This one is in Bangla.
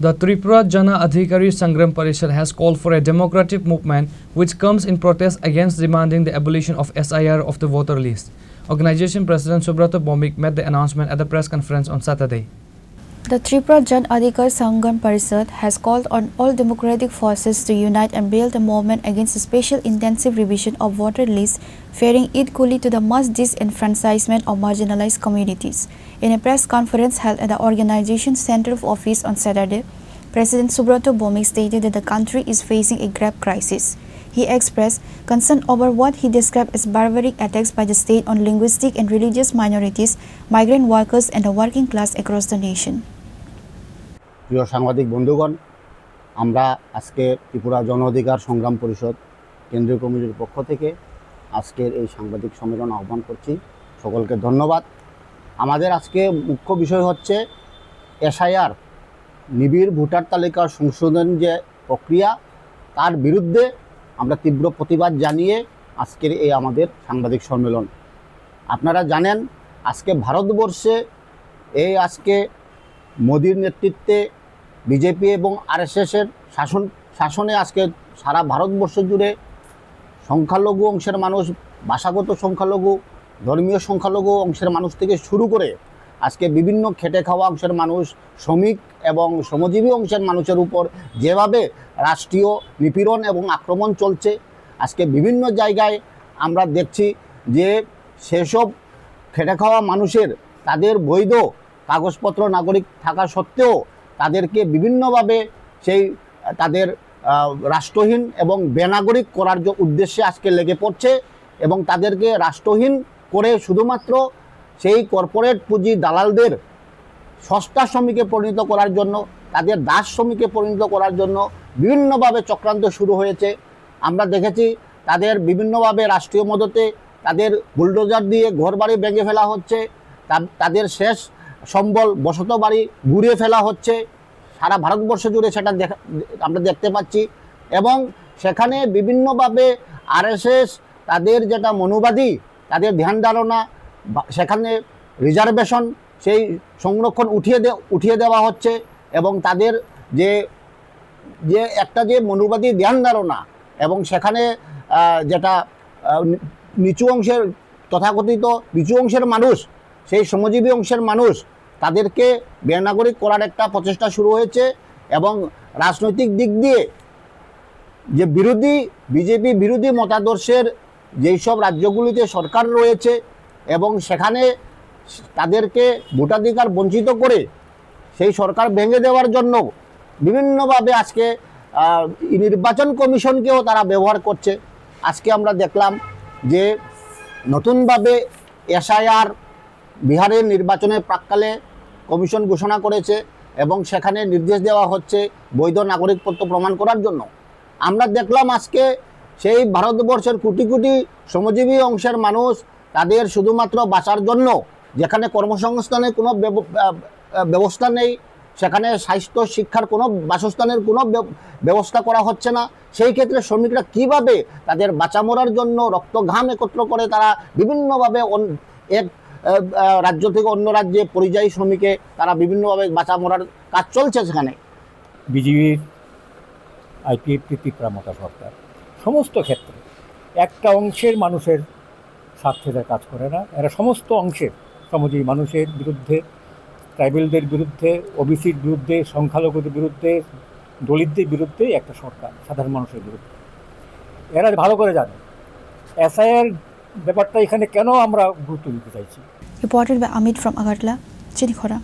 The Tripura Jana Adhikari Sangram Parishad has called for a democratic movement which comes in protest against demanding the abolition of SIR of the voter list. Organization President Subrata Bhowmik made the announcement at the press conference on Saturday. The Tripura Jan Adhikar Sangram Parishad has called on all democratic forces to unite and build a movement against the special intensive revision of voter lists, faring equally to the mass disenfranchisement of marginalized communities. In a press conference held at the organization's central office on Saturday, President Subrata Bhowmik stated that the country is facing a grave crisis. He expressed concern over what he described as barbaric attacks by the state on linguistic and religious minorities, migrant workers and the working class across the nation. প্রিয় সাংবাদিক বন্ধুগণ, আমরা আজকে ত্রিপুরা জন অধিকার সংগ্রাম পরিষদ কেন্দ্রীয় কমিটির পক্ষ থেকে আজকের এই সাংবাদিক সম্মেলন আহ্বান করছি। সকলকে ধন্যবাদ। আমাদের আজকে মুখ্য বিষয় হচ্ছে এসআইআর নিবিড় ভোটার তালিকা সংশোধন যে প্রক্রিয়া, তার বিরুদ্ধে আমরা তীব্র প্রতিবাদ জানিয়ে আজকের এই আমাদের সাংবাদিক সম্মেলন। আপনারা জানেন আজকে ভারতবর্ষে আজকে মোদির নেতৃত্বে বিজেপি এবং আরএসএসের শাসনে আজকে সারা ভারতবর্ষ জুড়ে সংখ্যালঘু অংশের মানুষ, ভাষাগত সংখ্যালঘু, ধর্মীয় সংখ্যালঘু অংশের মানুষ থেকে শুরু করে আজকে বিভিন্ন খেটে খাওয়া অংশের মানুষ, শ্রমিক এবং শ্রমজীবী অংশের মানুষের উপর যেভাবে রাষ্ট্রীয় নিপীড়ন এবং আক্রমণ চলছে, আজকে বিভিন্ন জায়গায় আমরা দেখছি যে সেসব খেটে খাওয়া মানুষের তাদের বৈধ কাগজপত্র নাগরিক থাকা সত্ত্বেও তাদেরকে বিভিন্নভাবে তাদের রাষ্ট্রহীন এবং বেনাগরিক করার উদ্দেশ্যে আজকে লেগে পড়ছে এবং তাদেরকে রাষ্ট্রহীন করে শুধুমাত্র সেই কর্পোরেট পুঁজি দালালদের সস্তা শ্রমিকে পরিণত করার জন্য, তাদের দাস শ্রমিকে পরিণত করার জন্য বিভিন্নভাবে চক্রান্ত শুরু হয়েছে। আমরা দেখেছি তাদের বিভিন্নভাবে রাষ্ট্রীয় মদতে তাদের বুলডোজার দিয়ে ঘরবাড়ি ভেঙে ফেলা হচ্ছে, তাদের শেষ সম্বল বসত বাড়ি ঘুরিয়ে ফেলা হচ্ছে। সারা ভারতবর্ষ জুড়ে সেটা আমরা দেখতে পাচ্ছি এবং সেখানে বিভিন্নভাবে আরএসএস তাদের যেটা মনোবাদী, তাদের ধ্যান ধারণা, সেখানে রিজার্ভেশন সেই সংরক্ষণ উঠিয়ে দেওয়া হচ্ছে এবং তাদের যে একটা যে মনোবাদী ধ্যান ধারণা এবং সেখানে যেটা নিচু অংশের তথাকথিত নিচু অংশের মানুষ, সেই শ্রমজীবী অংশের মানুষ, তাদেরকে বেনাগরিক করার একটা প্রচেষ্টা শুরু হয়েছে এবং রাজনৈতিক দিক দিয়ে যে বিজেপি বিরোধী মতাদর্শের যেই সব রাজ্যগুলিতে সরকার রয়েছে এবং সেখানে তাদেরকে ভোটাধিকার বঞ্চিত করে সেই সরকার ভেঙে দেওয়ার জন্য বিভিন্নভাবে আজকে নির্বাচন কমিশনকেও তারা ব্যবহার করছে। আজকে আমরা দেখলাম যে নতুনভাবে এসআইআর বিহারের নির্বাচনের প্রাক্কালে কমিশন ঘোষণা করেছে এবং সেখানে নির্দেশ দেওয়া হচ্ছে বৈধ নাগরিকত্ব প্রমাণ করার জন্য। আমরা দেখলাম আজকে সেই ভারতবর্ষের কোটি কোটি শ্রমজীবী অংশের মানুষ তাদের শুধুমাত্র বাঁচার জন্য, যেখানে কর্মসংস্থানের কোনো ব্যবস্থা নেই, সেখানে স্বাস্থ্য শিক্ষার কোনো বাসস্থানের কোনো ব্যবস্থা করা হচ্ছে না, সেই ক্ষেত্রে শ্রমিকরা কিভাবে তাদের বাঁচা মরার জন্য রক্ত ঘাম একত্র করে তারা বিভিন্নভাবে এক রাজ্য থেকে অন্য রাজ্যে পরিযায়ী শ্রমিকে তারা বিভিন্নভাবে বাঁচা মরার কাজ চলছে। সেখানে বিজেপির আইপিএফ ত্রিপুরা মতা সরকার সমস্ত ক্ষেত্রে একটা অংশের মানুষের স্বার্থে কাজ করে না, এরা সমস্ত অংশের শ্রমজীবী মানুষের বিরুদ্ধে, ট্রাইবেলদের বিরুদ্ধে, ওবিসির বিরুদ্ধে, সংখ্যালঘুদের বিরুদ্ধে, দলিতদের বিরুদ্ধে একটা সরকার, সাধারণ মানুষের বিরুদ্ধে। এরা ভালো করে জানে এসআইআর ব্যাপারটা এখানে কেন আমরা গুরুত্ব দিতে চাইছি। Reported by Amit from Agartala, Chinikhora.